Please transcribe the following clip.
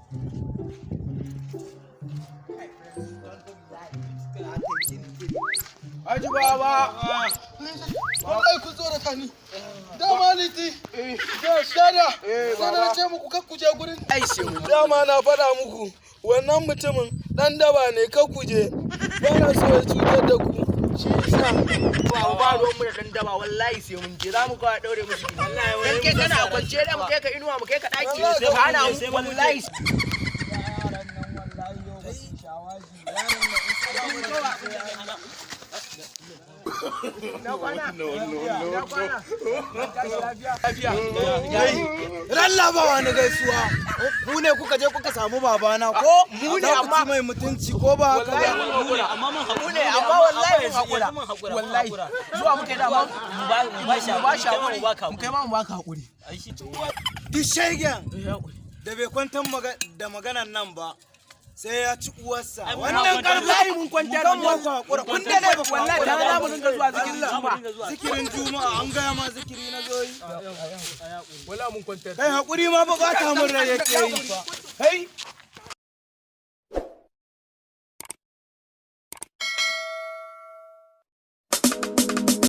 Haji Baba. Wallahi kun tsorata ni. Dama liti. Sada ce muku kar ku je gurin. Dama na faɗa muku wannan mutumin dan daba ne kar ku je. Ba na so ya cutar da ku. Shi yasa ba ruwan mu da dan daba wallahi sai mun je za mu kawo daure mushi. Wallahi dan ke kana kwance da mu kai ka inuwa mu kai ka daki. Hana mu wallahi. Rallabawa na gaisuwa. Ku ne kuka je kuka samu babana ko mu ne amma mai mutunci ko ba haka ba. Amma mun hakuri amma wallahi mun hakura. Wallahi zuwa muke da ba ba hakuri mu kai ma mu baka hakuri. Duk shegen da bai kwantar da maganan nan ba sai ya ci uwarsa. Wannan karfi mun kwantar da hakura. Kun da ne wallahi ta za mu dinga zuwa zikirin juma'a. Zikirin juma'a an gaya ma zikiri na zo yi. Wallahi mun kwantar. Kai hakuri ma ba ta mun rai yake yi. Kai